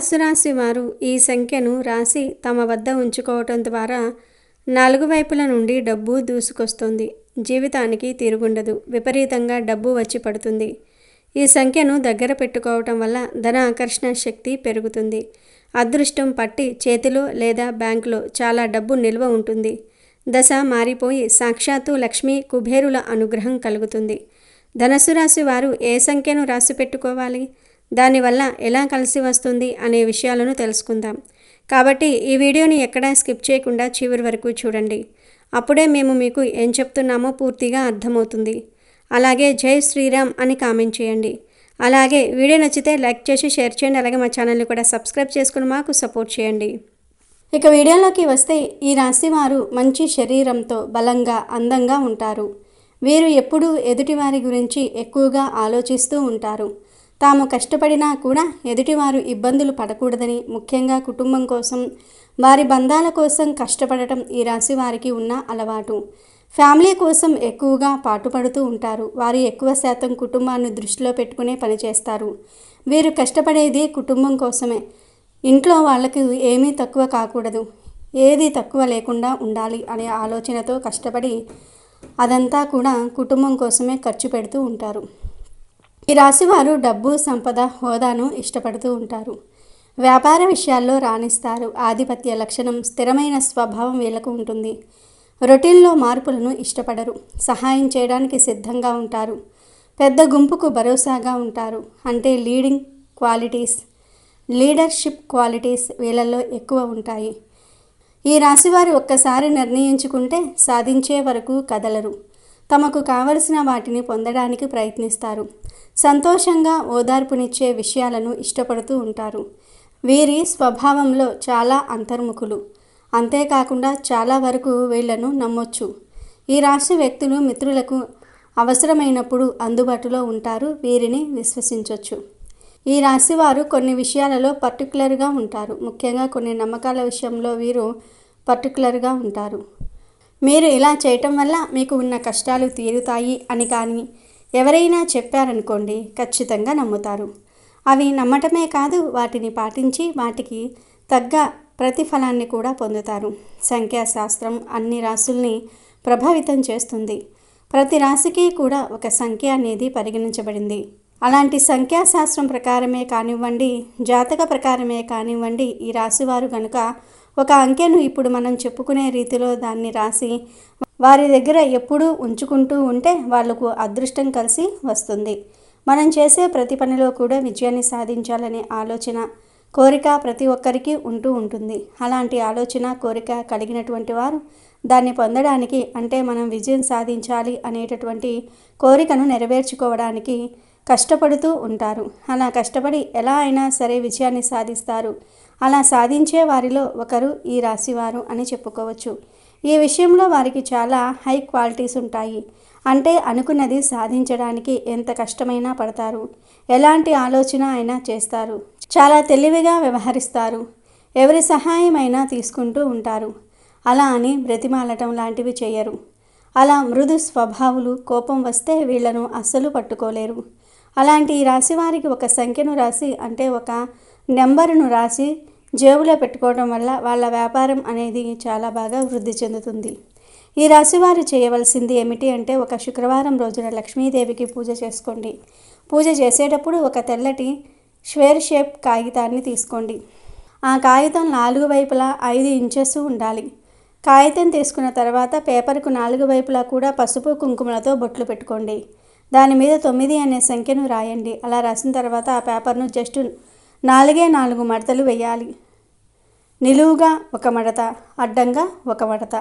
ధనస్సు రాశి వారు ఈ సంఖ్యను రాసి తమ వద్ద ఉంచుకోవటం ద్వారా 4 వైపుల నుండి డబ్బు దూసుకొస్తుంది. జీవితానికి తిరుగుండదు. విపరీతంగా డబ్బు వచ్చి పడుతుంది. ఈ సంఖ్యను దగ్గర పెట్టుకోవటం వల్ల ధన ఆకర్షణ శక్తి పెరుగుతుంది. అదృష్టం పట్టి చేతిలో లేదా బ్యాంకులో చాలా డబ్బు నిల్వ ఉంటుంది. దశ మారిపోయి సాక్షాత్తు లక్ష్మీ కుబేరుల అనుగ్రహం కలుగుతుంది. ధనస్సు రాశి వారు ఏ సంఖ్యను రాసి పెట్టుకోవాలి, దానివల్ల ఎలా కలిసి వస్తుంది అనే విషయాలను తెలుసుకుందాం. కాబట్టి ఈ వీడియోని ఎక్కడా స్కిప్ చేయకుండా చివరి వరకు చూడండి. అప్పుడే మేము మీకు ఏం చెప్తున్నామో పూర్తిగా అర్థమవుతుంది. అలాగే జై శ్రీరామ్ అని కామెంట్ చేయండి. అలాగే వీడియో నచ్చితే లైక్ చేసి షేర్ చేయండి. అలాగే మా ఛానల్ని కూడా సబ్స్క్రైబ్ చేసుకుని మాకు సపోర్ట్ చేయండి. ఇక వీడియోలోకి వస్తే ఈ రాశి వారు మంచి శరీరంతో బలంగా అందంగా ఉంటారు. వీరు ఎప్పుడూ ఎదుటివారి గురించి ఎక్కువగా ఆలోచిస్తూ ఉంటారు. తాము కష్టపడినా కూడా ఎదుటివారు ఇబ్బందులు పడకూడదని, ముఖ్యంగా కుటుంబం కోసం, వారి బంధాల కోసం కష్టపడటం ఈ రాశి వారికి ఉన్న అలవాటు. ఫ్యామిలీ కోసం ఎక్కువగా పాటుపడుతూ ఉంటారు. వారు ఎక్కువ శాతం కుటుంబాన్ని దృష్టిలో పెట్టుకునే పనిచేస్తారు. వీరు కష్టపడేది కుటుంబం కోసమే. ఇంట్లో వాళ్ళకి ఏమీ తక్కువ కాకూడదు, ఏది తక్కువ లేకుండా ఉండాలి అనే ఆలోచనతో కష్టపడి అదంతా కూడా కుటుంబం కోసమే ఖర్చు పెడుతూ ఉంటారు. ఈ రాశివారు డబ్బు, సంపద, హోదాను ఇష్టపడుతూ ఉంటారు. వ్యాపార విషయాల్లో రాణిస్తారు. ఆధిపత్య లక్షణం, స్థిరమైన స్వభావం వీళ్ళకు ఉంటుంది. రొటీన్లో మార్పులను ఇష్టపడరు. సహాయం చేయడానికి సిద్ధంగా ఉంటారు. పెద్ద గుంపుకు భరోసాగా ఉంటారు. అంటే లీడర్షిప్ క్వాలిటీస్ వీళ్ళల్లో ఎక్కువ ఉంటాయి. ఈ రాశివారు ఒక్కసారి నిర్ణయించుకుంటే సాధించే వరకు కదలరు. తమకు కావలసిన వాటిని పొందడానికి ప్రయత్నిస్తారు. సంతోషంగా ఓదార్పునిచ్చే విషయాలను ఇష్టపడుతూ ఉంటారు. వీరి స్వభావంలో చాలా అంతర్ముఖులు. అంతేకాకుండా చాలా వరకు వీళ్లను నమ్మొచ్చు. ఈ రాశి వ్యక్తులు మిత్రులకు అవసరమైనప్పుడు అందుబాటులో ఉంటారు. వీరిని విశ్వసించవచ్చు. ఈ రాశివారు కొన్ని విషయాలలో పర్టికులర్గా ఉంటారు. ముఖ్యంగా కొన్ని నమ్మకాల విషయంలో వీరు పర్టికులర్గా ఉంటారు. మీరు ఇలా చేయటం వల్ల మీకు ఉన్న కష్టాలు తీరుతాయి అని కానీ ఎవరైనా చెప్పారనుకోండి, ఖచ్చితంగా నమ్ముతారు. అవి నమ్మటమే కాదు, వాటిని పాటించి వాటికి తగ్గ ప్రతిఫలాన్ని కూడా పొందుతారు. సంఖ్యాశాస్త్రం అన్ని రాశుల్ని ప్రభావితం చేస్తుంది. ప్రతి రాశికి కూడా ఒక సంఖ్య అనేది పరిగణించబడింది. అలాంటి సంఖ్యాశాస్త్రం ప్రకారమే కానివ్వండి, జాతక ప్రకారమే కానివ్వండి, ఈ రాశివారు కనుక ఒక అంకెను ఇప్పుడు మనం చెప్పుకునే రీతిలో దాన్ని రాసి వారి దగ్గర ఎప్పుడూ ఉంచుకుంటూ ఉంటే వాళ్లకు అదృష్టం కలిసి వస్తుంది. మనం చేసే ప్రతి పనిలో కూడా విజయాన్ని సాధించాలనే ఆలోచన, కోరిక ప్రతి ఒక్కరికి ఉంటూ ఉంటుంది. అలాంటి ఆలోచన, కోరిక కలిగినటువంటి వారు దాన్ని పొందడానికి, అంటే మనం విజయం సాధించాలి అనేటటువంటి కోరికను నెరవేర్చుకోవడానికి కష్టపడుతూ ఉంటారు. అలా కష్టపడి ఎలా అయినా సరే విజయాన్ని సాధిస్తారు. అలా సాధించే వారిలో ఒకరు ఈ రాశివారు అని చెప్పుకోవచ్చు. ఈ విషయంలో వారికి చాలా హై క్వాలిటీస్ ఉంటాయి. అంటే అనుకున్నది సాధించడానికి ఎంత కష్టమైనా పడతారు. ఎలాంటి ఆలోచన అయినా చేస్తారు. చాలా తెలివిగా వ్యవహరిస్తారు. ఎవరి సహాయం అయినా తీసుకుంటూ ఉంటారు. అలా అని బ్రతిమాలటం లాంటివి చేయరు. అలా మృదు స్వభావులు. కోపం వస్తే వీళ్లను అస్సలు పట్టుకోలేరు. అలాంటి ఈ రాశి వారికి ఒక సంఖ్యను రాసి, అంటే ఒక నెంబరును రాసి జేబులో పెట్టుకోవడం వల్ల వాళ్ళ వ్యాపారం అనేది చాలా బాగా వృద్ధి చెందుతుంది. ఈ రాశివారు చేయవలసింది ఏమిటి అంటే, ఒక శుక్రవారం రోజున లక్ష్మీదేవికి పూజ చేసుకోండి. పూజ చేసేటప్పుడు ఒక తెల్లటి స్క్వేర్ షేప్ కాగితాన్ని తీసుకోండి. ఆ కాగితం 4 వైపులా 5 ఇంచెస్ ఉండాలి. కాగితం తీసుకున్న తర్వాత పేపర్కు 4 వైపులా కూడా పసుపు, కుంకుమలతో బొట్లు పెట్టుకోండి. దాని మీద 9 అనే సంఖ్యను రాయండి. అలా రాసిన తర్వాత ఆ పేపర్ను జస్ట్ 4 మడతలు వేయాలి. నిలువుగా ఒక మడత, అడ్డంగా ఒక మడత.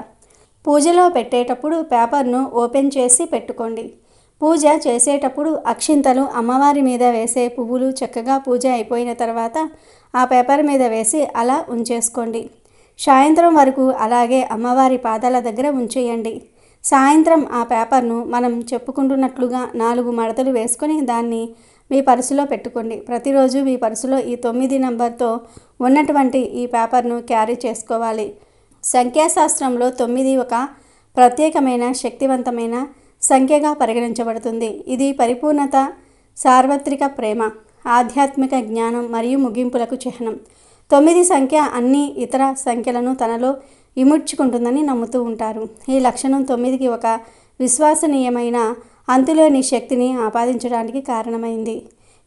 పూజలో పెట్టేటప్పుడు పేపర్ను ఓపెన్ చేసి పెట్టుకోండి. పూజ చేసేటప్పుడు అక్షింతలు, అమ్మవారి మీద వేసే పువ్వులు చక్కగా పూజ అయిపోయిన తర్వాత ఆ పేపర్ మీద వేసి అలా ఉంచేసుకోండి. సాయంత్రం వరకు అలాగే అమ్మవారి పాదాల దగ్గర ఉంచేయండి. సాయంత్రం ఆ పేపర్ను మనం చెప్పుకుంటున్నట్లుగా 4 మడతలు వేసుకొని దాన్ని మీ పర్సులో పెట్టుకోండి. ప్రతిరోజు మీ పర్సులో ఈ 9 నంబర్తో ఉన్నటువంటి ఈ పేపర్ను క్యారీ చేసుకోవాలి. సంఖ్యాశాస్త్రంలో 9 ఒక ప్రత్యేకమైన శక్తివంతమైన సంఖ్యగా పరిగణించబడుతుంది. ఇది పరిపూర్ణత, సార్వత్రిక ప్రేమ, ఆధ్యాత్మిక జ్ఞానం మరియు ముగింపులకు చిహ్నం. 9 సంఖ్య అన్ని ఇతర సంఖ్యలను తనలో ఇముడ్చుకుంటుందని నమ్ముతూ ఉంటారు. ఈ లక్షణం 9కి ఒక విశ్వసనీయమైన అంతులేని శక్తిని ఆపాదించడానికి కారణమైంది.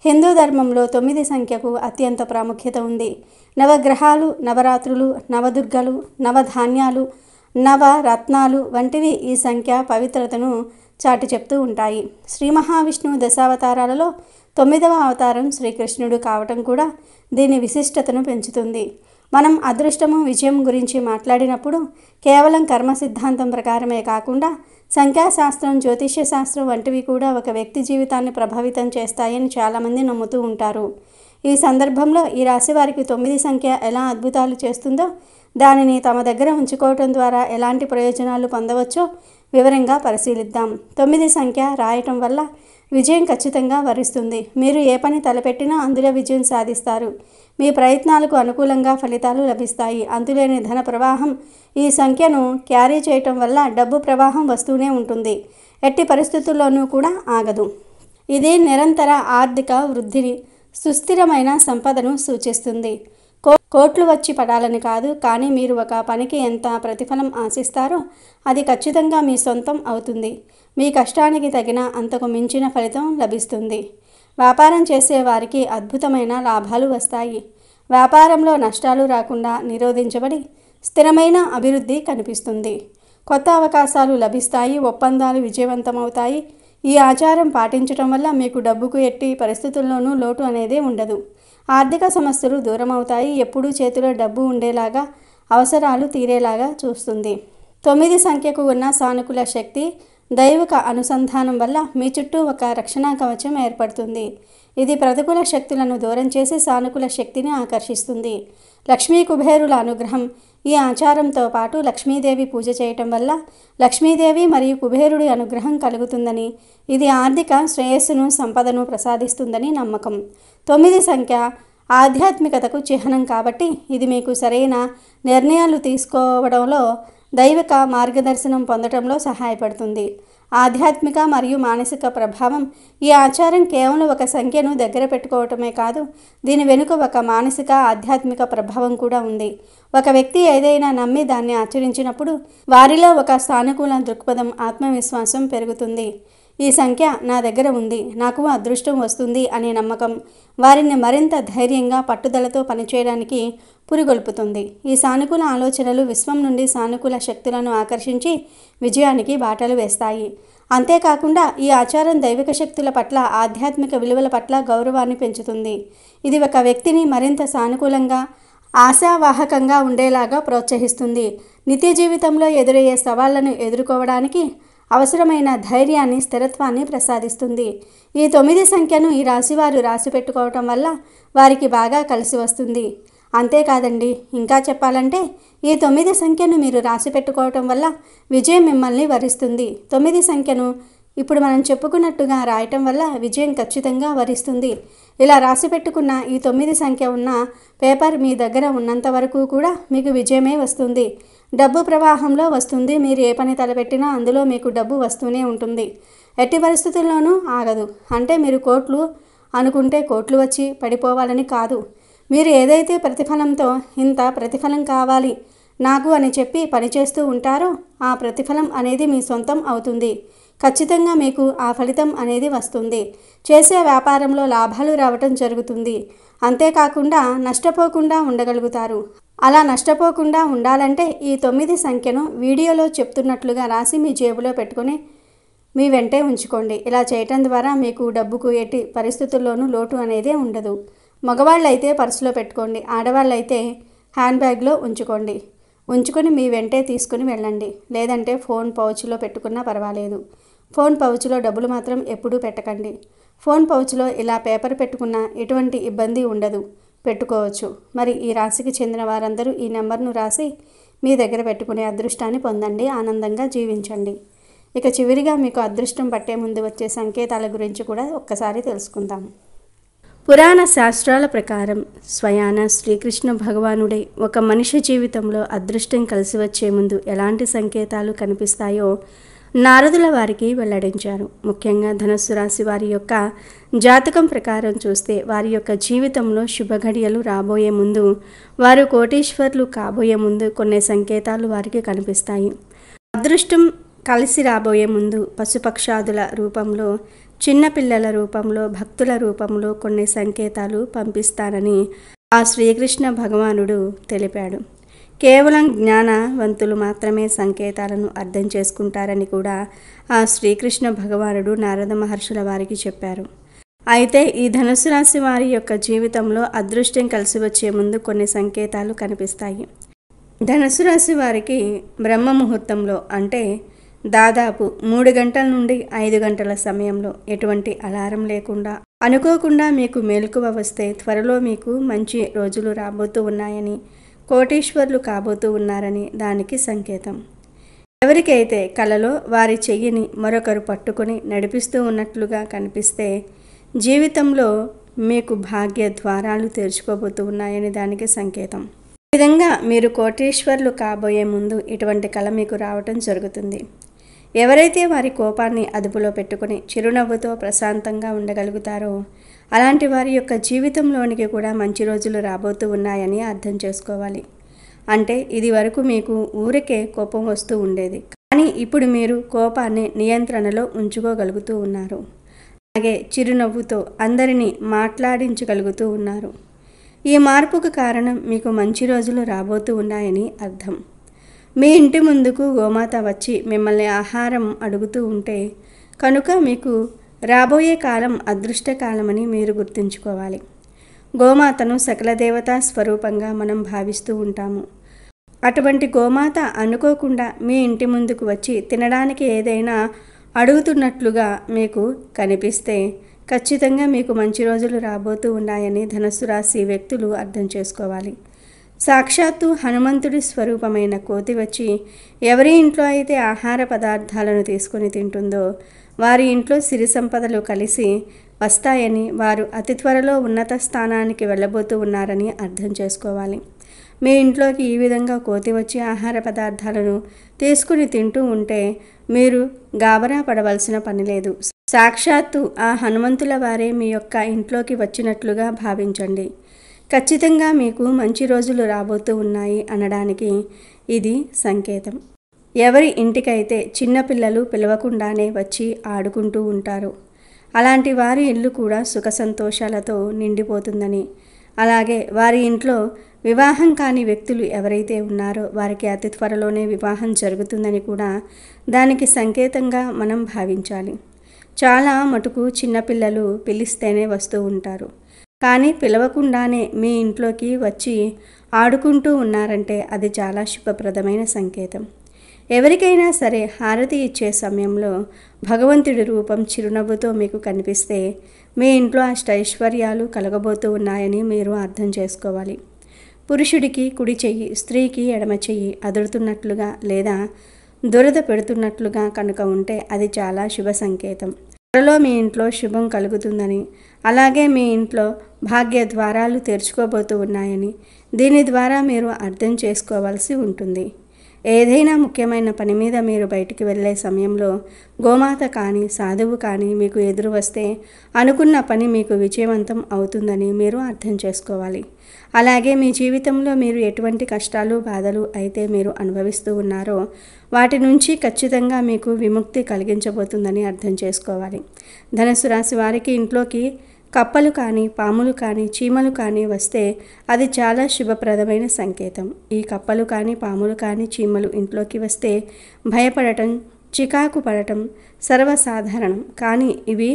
హిందూ ధర్మంలో 9 సంఖ్యకు అత్యంత ప్రాముఖ్యత ఉంది. నవగ్రహాలు, నవరాత్రులు, నవదుర్గలు, నవధాన్యాలు, నవరత్నాలు వంటివి ఈ సంఖ్య పవిత్రతను చాటి చెప్తూ ఉంటాయి. శ్రీ మహావిష్ణువు దశావతారాలలో 9వ అవతారం శ్రీకృష్ణుడు కావటం కూడా దీని విశిష్టతను పెంచుతుంది. మనం అదృష్టము, విజయం గురించి మాట్లాడినప్పుడు కేవలం కర్మ సిద్ధాంతం ప్రకారమే కాకుండా సంఖ్యాశాస్త్రం, జ్యోతిష్య శాస్త్రం వంటివి కూడా ఒక వ్యక్తి జీవితాన్ని ప్రభావితం చేస్తాయని చాలామంది నమ్ముతూ ఉంటారు. ఈ సందర్భంలో ఈ రాశి వారికి 9 సంఖ్య ఎలా అద్భుతాలు చేస్తుందో, దానిని తమ దగ్గర ఉంచుకోవటం ద్వారా ఎలాంటి ప్రయోజనాలు పొందవచ్చో వివరంగా పరిశీలిద్దాం. 9 సంఖ్య రాయటం వల్ల విజయం ఖచ్చితంగా వరిస్తుంది. మీరు ఏ పని తలపెట్టినా అందులో విజయం సాధిస్తారు. మీ ప్రయత్నాలకు అనుకూలంగా ఫలితాలు లభిస్తాయి. అంతులేని ధన ప్రవాహం ఈ సంఖ్యను క్యారీ చేయటం వల్ల డబ్బు ప్రవాహం వస్తూనే ఉంటుంది. ఎట్టి పరిస్థితుల్లోనూ కూడా ఆగదు. ఇది నిరంతర ఆర్థిక వృద్ధిని, సుస్థిరమైన సంపదను సూచిస్తుంది. కోట్లు వచ్చి పడాలని కాదు, కానీ మీరు ఒక పనికి ఎంత ప్రతిఫలం ఆశిస్తారో అది ఖచ్చితంగా మీ సొంతం అవుతుంది. మీ కష్టానికి తగిన అంతకు మించిన ఫలితం లభిస్తుంది. వ్యాపారం చేసే వారికి అద్భుతమైన లాభాలు వస్తాయి. వ్యాపారంలో నష్టాలు రాకుండా నిరోధించబడి స్థిరమైన అభివృద్ధి కనిపిస్తుంది. కొత్త అవకాశాలు లభిస్తాయి. ఒప్పందాలు విజయవంతమవుతాయి. ఈ ఆచారం పాటించడం వల్ల మీకు డబ్బుకు ఎట్టి పరిస్థితుల్లోనూ లోటు అనేది ఉండదు. ఆర్థిక సమస్యలు దూరం అవుతాయి. ఎప్పుడూ చేతిలో డబ్బు ఉండేలాగా, అవసరాలు తీరేలాగా చూస్తుంది. 9 సంఖ్యకు ఉన్న సానుకూల శక్తి, దైవిక అనుసంధానం వల్ల మీ చుట్టూ ఒక రక్షణ కవచం ఏర్పడుతుంది. ఇది ప్రతికూల శక్తులను దూరం చేసి సానుకూల శక్తిని ఆకర్షిస్తుంది. లక్ష్మీ కుబేరుల అనుగ్రహం. ఈ ఆచారంతో పాటు లక్ష్మీదేవి పూజ చేయటం వల్ల లక్ష్మీదేవి మరియు కుబేరుడి అనుగ్రహం కలుగుతుందని, ఇది ఆర్థిక శ్రేయస్సును, సంపదను ప్రసాదిస్తుందని నమ్మకం. 9 సంఖ్య ఆధ్యాత్మికతకు చిహ్నం కాబట్టి ఇది మీకు సరైన నిర్ణయాలు తీసుకోవడంలో, దైవిక మార్గదర్శనం పొందడంలో సహాయపడుతుంది. ఆధ్యాత్మిక మరియు మానసిక ప్రభావం. ఈ ఆచారం కేవలం ఒక సంఖ్యను దగ్గర పెట్టుకోవటమే కాదు, దీని వెనుక ఒక మానసిక, ఆధ్యాత్మిక ప్రభావం కూడా ఉంది. ఒక వ్యక్తి ఏదైనా నమ్మి దాన్ని ఆచరించినప్పుడు వారిలో ఒక సానుకూల దృక్పథం, ఆత్మవిశ్వాసం పెరుగుతుంది. ఈ సంఖ్య నా దగ్గర ఉంది, నాకు అదృష్టం వస్తుంది అనే నమ్మకం వారిని మరింత ధైర్యంగా, పట్టుదలతో పనిచేయడానికి పురిగొల్పుతుంది. ఈ సానుకూల ఆలోచనలు విశ్వం నుండి సానుకూల శక్తులను ఆకర్షించి విజయానికి బాటలు వేస్తాయి. అంతేకాకుండా ఈ ఆచారం దైవిక శక్తుల పట్ల, ఆధ్యాత్మిక విలువల పట్ల గౌరవాన్ని పెంచుతుంది. ఇది ఒక వ్యక్తిని మరింత సానుకూలంగా, ఆశావాహకంగా ఉండేలాగా ప్రోత్సహిస్తుంది. నిత్య జీవితంలో ఎదురయ్యే సవాళ్లను ఎదుర్కోవడానికి అవసరమైన ధైర్యాన్ని, స్థిరత్వాన్ని ప్రసాదిస్తుంది. ఈ 9 సంఖ్యను ఈ రాశివారు రాసి పెట్టుకోవటం వల్ల వారికి బాగా కలిసి వస్తుంది. అంతేకాదండి, ఇంకా చెప్పాలంటే ఈ 9 సంఖ్యను మీరు రాసి పెట్టుకోవటం వల్ల విజయం మిమ్మల్ని వరిస్తుంది. 9 సంఖ్యను ఇప్పుడు మనం చెప్పుకున్నట్టుగా రాయటం వల్ల విజయం ఖచ్చితంగా వరిస్తుంది. ఇలా రాసి పెట్టుకున్న ఈ 9 సంఖ్య ఉన్న పేపర్ మీ దగ్గర ఉన్నంత వరకు కూడా మీకు విజయమే వస్తుంది. డబ్బు ప్రవాహంలో వస్తుంది. మీరు ఏ పని తలపెట్టినా అందులో మీకు డబ్బు వస్తూనే ఉంటుంది. ఎట్టి పరిస్థితుల్లోనూ ఆగదు. అంటే మీరు కోట్లు అనుకుంటే కోట్లు వచ్చి పడిపోవాలని కాదు. మీరు ఏదైతే ప్రతిఫలంతో ఇంత ప్రతిఫలం కావాలి నాకు అని చెప్పి పనిచేస్తూ ఉంటారో ఆ ప్రతిఫలం అనేది మీ సొంతం అవుతుంది. ఖచ్చితంగా మీకు ఆ ఫలితం అనేది వస్తుంది. చేసే వ్యాపారంలో లాభాలు రావటం జరుగుతుంది. అంతేకాకుండా నష్టపోకుండా ఉండగలుగుతారు. అలా నష్టపోకుండా ఉండాలంటే ఈ 9 సంఖ్యను వీడియోలో చెప్తున్నట్లుగా రాసి మీ జేబులో పెట్టుకొని మీ వెంటే ఉంచుకోండి. ఇలా చేయటం ద్వారా మీకు డబ్బుకు ఎట్టి పరిస్థితుల్లోనూ లోటు అనేదే ఉండదు. మగవాళ్ళైతే పర్సులో పెట్టుకోండి, ఆడవాళ్ళైతే హ్యాండ్ బ్యాగ్లో ఉంచుకొని మీ వెంటే తీసుకుని వెళ్ళండి. లేదంటే ఫోన్ పౌచ్లో పెట్టుకున్నా పర్వాలేదు. ఫోన్ పౌచ్లో డబ్బులు మాత్రం ఎప్పుడూ పెట్టకండి. ఫోన్ పౌచ్లో ఇలా పేపర్ పెట్టుకున్నా ఎటువంటి ఇబ్బంది ఉండదు, పెట్టుకోవచ్చు. మరి ఈ రాశికి చెందిన వారందరూ ఈ నెంబర్ను రాసి మీ దగ్గర పెట్టుకునే అదృష్టాన్ని పొందండి. ఆనందంగా జీవించండి. ఇక చివరిగా మీకు అదృష్టం పట్టే ముందు వచ్చే సంకేతాల గురించి కూడా ఒక్కసారి తెలుసుకుందాం. పురాణ శాస్త్రాల ప్రకారం స్వయాన శ్రీకృష్ణ భగవానుడే ఒక మనిషి జీవితంలో అదృష్టం కలిసి వచ్చే ముందు ఎలాంటి సంకేతాలు కనిపిస్తాయో నారదుల వారికి వెల్లడించారు. ముఖ్యంగా ధనుస్సు రాశి వారి యొక్క జాతకం ప్రకారం చూస్తే వారి యొక్క జీవితంలో శుభఘడియలు రాబోయే ముందు, వారు కోటీశ్వర్లు కాబోయే ముందు కొన్ని సంకేతాలు వారికి కనిపిస్తాయి. అదృష్టం కలిసి రాబోయే ముందు పశుపక్షాదుల రూపంలో, చిన్నపిల్లల రూపంలో, భక్తుల రూపంలో కొన్ని సంకేతాలు పంపిస్తానని ఆ శ్రీకృష్ణ భగవానుడు తెలిపాడు. కేవలం జ్ఞానవంతులు మాత్రమే సంకేతాలను అర్థం చేసుకుంటారని కూడా ఆ శ్రీకృష్ణ భగవానుడు నారద మహర్షుల వారికి చెప్పారు. అయితే ఈ ధనుసు రాశి వారి యొక్క జీవితంలో అదృష్టం కలిసి వచ్చే ముందు కొన్ని సంకేతాలు కనిపిస్తాయి. ధనుసు రాశి వారికి బ్రహ్మ ముహూర్తంలో, అంటే దాదాపు 3 గంటల నుండి 5 గంటల సమయంలో ఎటువంటి అలారం లేకుండా అనుకోకుండా మీకు మెలకువ వస్తే త్వరలో మీకు మంచి రోజులు రాబోతూ ఉన్నాయని, కోటీశ్వర్లు కాబోతూ ఉన్నారని దానికి సంకేతం. ఎవరికైతే కలలో వారి చెయ్యిని మరొకరు పట్టుకొని నడిపిస్తూ ఉన్నట్లుగా కనిపిస్తే జీవితంలో మీకు భాగ్య ద్వారాలు తెరుచుకోబోతూ ఉన్నాయని దానికి సంకేతం. ఈ విధంగా మీరు కోటీశ్వర్లు కాబోయే ముందు ఇటువంటి కళ మీకు రావటం జరుగుతుంది. ఎవరైతే వారి కోపాన్ని అదుపులో పెట్టుకుని చిరునవ్వుతో ప్రశాంతంగా ఉండగలుగుతారో అలాంటి వారి యొక్క జీవితంలోనికి కూడా మంచి రోజులు రాబోతూ ఉన్నాయని అర్థం చేసుకోవాలి. అంటే ఇది వరకు మీకు ఊరికే కోపం వస్తూ ఉండేది, కానీ ఇప్పుడు మీరు కోపాన్ని నియంత్రణలో ఉంచుకోగలుగుతూ ఉన్నారు. అలాగే చిరునవ్వుతో అందరినీ మాట్లాడించగలుగుతూ ఉన్నారు. ఈ మార్పుకు కారణం మీకు మంచి రోజులు రాబోతూ ఉన్నాయని అర్థం. మీ ఇంటి ముందుకు గోమాత వచ్చి మిమ్మల్ని ఆహారం అడుగుతూ ఉంటే కనుక మీకు రాబోయే కాలం అదృష్టకాలమని మీరు గుర్తుంచుకోవాలి. గోమాతను సకల దేవతా స్వరూపంగా మనం భావిస్తూ ఉంటాము. అటువంటి గోమాత అనుకోకుండా మీ ఇంటి ముందుకు వచ్చి తినడానికి ఏదైనా అడుగుతున్నట్లుగా మీకు కనిపిస్తే ఖచ్చితంగా మీకు మంచి రోజులు రాబోతూ ఉన్నాయని ధనుస్సు రాశి వ్యక్తులు అర్థం చేసుకోవాలి. సాక్షాత్తు హనుమంతుడి స్వరూపమైన కోతి వచ్చి ఎవరి ఇంట్లో అయితే ఆహార పదార్థాలను తీసుకుని తింటుందో వారి ఇంట్లో సిరి సంపదలు కలిసి వస్తాయని, వారు అతి త్వరలో ఉన్నత స్థానానికి వెళ్ళబోతూ ఉన్నారని అర్థం చేసుకోవాలి. మీ ఇంట్లోకి ఈ విధంగా కోతి వచ్చి ఆహార పదార్థాలను తీసుకుని తింటూ ఉంటే మీరు గాబరా పడవలసిన పని లేదు. సాక్షాత్తు ఆ హనుమంతుల వారే మీ యొక్క ఇంట్లోకి వచ్చినట్లుగా భావించండి. ఖచ్చితంగా మీకు మంచి రోజులు రాబోతూ ఉన్నాయి అనడానికి ఇది సంకేతం. ఎవరి ఇంటికైతే చిన్నపిల్లలు పిలవకుండానే వచ్చి ఆడుకుంటూ ఉంటారు అలాంటి వారి ఇల్లు కూడా సుఖ సంతోషాలతో నిండిపోతుందని, అలాగే వారి ఇంట్లో వివాహం కాని వ్యక్తులు ఎవరైతే ఉన్నారో వారికి అతి త్వరలోనే వివాహం జరుగుతుందని కూడా దానికి సంకేతంగా మనం భావించాలి. చాలా మటుకు చిన్నపిల్లలు పిలిస్తేనే వస్తూ ఉంటారు, కానీ పిలవకుండానే మీ ఇంట్లోకి వచ్చి ఆడుకుంటూ ఉన్నారంటే అది చాలా శుభప్రదమైన సంకేతం. ఎవరికైనా సరే హారతి ఇచ్చే సమయంలో భగవంతుడి రూపం చిరునవ్వుతో మీకు కనిపిస్తే మీ ఇంట్లో అష్టైశ్వర్యాలు కలగబోతూ ఉన్నాయని మీరు అర్థం చేసుకోవాలి. పురుషుడికి కుడి చెయ్యి, స్త్రీకి ఎడమ చెయ్యి అదురుతున్నట్లుగా లేదా దురద పెడుతున్నట్లుగా కనుక ఉంటే అది చాలా శుభ సంకేతం. త్వరలో మీ ఇంట్లో శుభం కలుగుతుందని, అలాగే మీ ఇంట్లో భాగ్య ద్వారాలు తెరుచుకోబోతూ ఉన్నాయని దీని ద్వారా మీరు అర్థం చేసుకోవాల్సి ఉంటుంది. ఏదైనా ముఖ్యమైన పని మీద మీరు బయటికి వెళ్ళే సమయంలో గోమాత కానీ సాధువు కానీ మీకు ఎదురు వస్తే అనుకున్న పని మీకు విజయవంతం అవుతుందని మీరు అర్థం చేసుకోవాలి. అలాగే మీ జీవితంలో మీరు ఎటువంటి కష్టాలు బాధలు అయితే మీరు అనుభవిస్తూ ఉన్నారో వాటి నుంచి ఖచ్చితంగా మీకు విముక్తి కలిగించబోతుందని అర్థం చేసుకోవాలి. ధనుసు రాశి వారికి ఇంట్లోకి కప్పలు కానీ పాములు కానీ చీమలు కానీ వస్తే అది చాలా శుభప్రదమైన సంకేతం. ఈ కప్పలు కానీ పాములు కానీ చీమలు ఇంట్లోకి వస్తే భయపడటం, చికాకు పడటం సర్వసాధారణం, కానీ ఇవి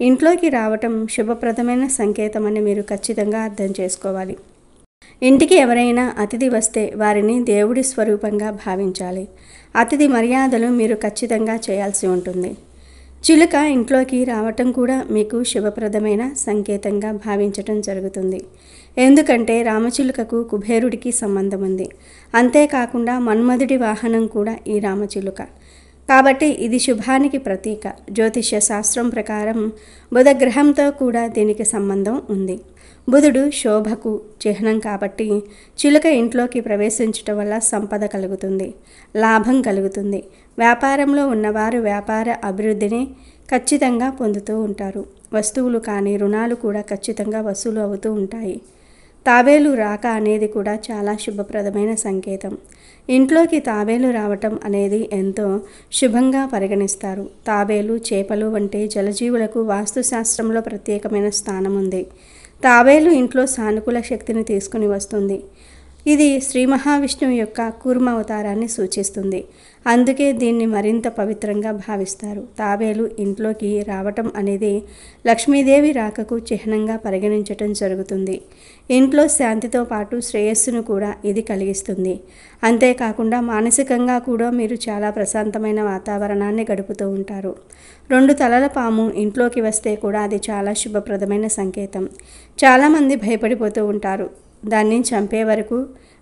ఇంట్లోకి రావటం శుభప్రదమైన సంకేతం అని మీరు ఖచ్చితంగా అర్థం చేసుకోవాలి. ఇంటికి ఎవరైనా అతిథి వస్తే వారిని దేవుడి స్వరూపంగా భావించాలి. అతిథి మర్యాదలు మీరు ఖచ్చితంగా చేయాల్సి ఉంటుంది. చిలుక ఇంట్లోకి రావటం కూడా మీకు శుభప్రదమైన సంకేతంగా భావించటం జరుగుతుంది. ఎందుకంటే రామచిలుకకు కుబేరుడికి సంబంధం ఉంది. అంతేకాకుండా మన్మధుడి వాహనం కూడా ఈ రామచిలుక. కాబట్టి ఇది శుభానికి ప్రతీక. జ్యోతిష్య శాస్త్రం ప్రకారం బుధ గ్రహంతో కూడా దీనికి సంబంధం ఉంది. బుధుడు శోభకు చిహ్నం కాబట్టి చిలుక ఇంట్లోకి ప్రవేశించటం వల్ల సంపద కలుగుతుంది, లాభం కలుగుతుంది. వ్యాపారంలో ఉన్నవారు వ్యాపార అభివృద్ధిని ఖచ్చితంగా పొందుతూ ఉంటారు. వస్తువులు కానీ రుణాలు కూడా ఖచ్చితంగా వసూలు అవుతూ ఉంటాయి. తాబేలు రాక అనేది కూడా చాలా శుభప్రదమైన సంకేతం. ఇంట్లోకి తాబేలు రావటం అనేది ఎంతో శుభంగా పరిగణిస్తారు. తాబేలు, చేపలు వంటి జలజీవులకు వాస్తుశాస్త్రంలో ప్రత్యేకమైన స్థానం ఉంది. తాబేలు ఇంట్లో సానుకూల శక్తిని తీసుకుని వస్తుంది. ఇది శ్రీ మహావిష్ణువు యొక్క కూర్మ అవతారాన్ని సూచిస్తుంది. అందుకే దీన్ని మరింత పవిత్రంగా భావిస్తారు. తాబేలు ఇంట్లోకి రావటం అనేది లక్ష్మీదేవి రాకకు చిహ్నంగా పరిగణించటం జరుగుతుంది. ఇంట్లో శాంతితో పాటు శ్రేయస్సును కూడా ఇది కలిగిస్తుంది. అంతేకాకుండా మానసికంగా కూడా మీరు చాలా ప్రశాంతమైన వాతావరణాన్ని గడుపుతూ ఉంటారు. 2 తలల పాము ఇంట్లోకి వస్తే కూడా అది చాలా శుభప్రదమైన సంకేతం. చాలామంది భయపడిపోతూ ఉంటారు, దాన్ని చంపే వరకు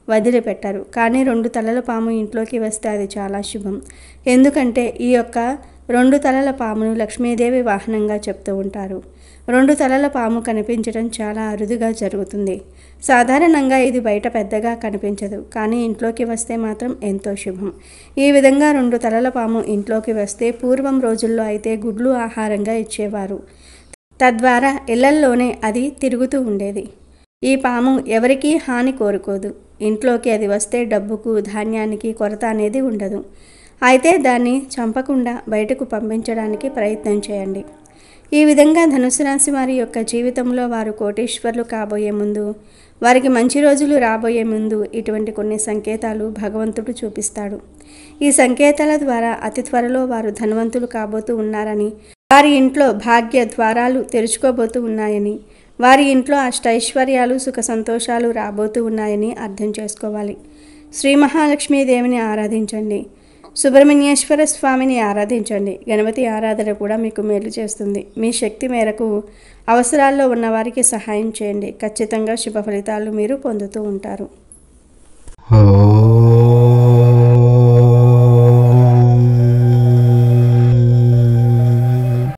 వదిలిపెట్టరు. కానీ 2 తలల పాము ఇంట్లోకి వస్తే అది చాలా శుభం. ఎందుకంటే ఈ యొక్క 2 తలల పామును లక్ష్మీదేవి వాహనంగా చెప్తూ ఉంటారు. 2 తలల పాము కనిపించడం చాలా అరుదుగా జరుగుతుంది. సాధారణంగా ఇది బయట పెద్దగా కనిపించదు, కానీ ఇంట్లోకి వస్తే మాత్రం ఎంతో శుభం. ఈ విధంగా 2 తలల పాము ఇంట్లోకి వస్తే పూర్వం రోజుల్లో అయితే గుడ్లు ఆహారంగా ఇచ్చేవారు. తద్వారా ఇళ్లల్లోనే అది తిరుగుతూ ఉండేది. ఈ పాము ఎవరికీ హాని కోరుకోదు. ఇంట్లోకి అది వస్తే డబ్బుకు, ధాన్యానికి కొరత అనేది ఉండదు. అయితే దాన్ని చంపకుండా బయటకు పంపించడానికి ప్రయత్నం చేయండి. ఈ విధంగా ధనుసు రాశి వారి యొక్క జీవితంలో వారు కోటీశ్వర్లు కాబోయే ముందు, వారికి మంచి రోజులు రాబోయే ముందు ఇటువంటి కొన్ని సంకేతాలు భగవంతుడు చూపిస్తాడు. ఈ సంకేతాల ద్వారా అతి త్వరలో వారు ధనవంతులు కాబోతూ ఉన్నారని, వారి ఇంట్లో భాగ్య ద్వారాలు తెరుచుకోబోతూ ఉన్నాయని, వారి ఇంట్లో అష్టైశ్వర్యాలు, సుఖ సంతోషాలు రాబోతూ ఉన్నాయని అర్థం చేసుకోవాలి. శ్రీ మహాలక్ష్మీదేవిని ఆరాధించండి. సుబ్రహ్మణ్యేశ్వర స్వామిని ఆరాధించండి. గణపతి ఆరాధన కూడా మీకు మేలు చేస్తుంది. మీ శక్తి మేరకు అవసరాల్లో ఉన్నవారికి సహాయం చేయండి. ఖచ్చితంగా శుభ ఫలితాలు మీరు పొందుతూ ఉంటారు.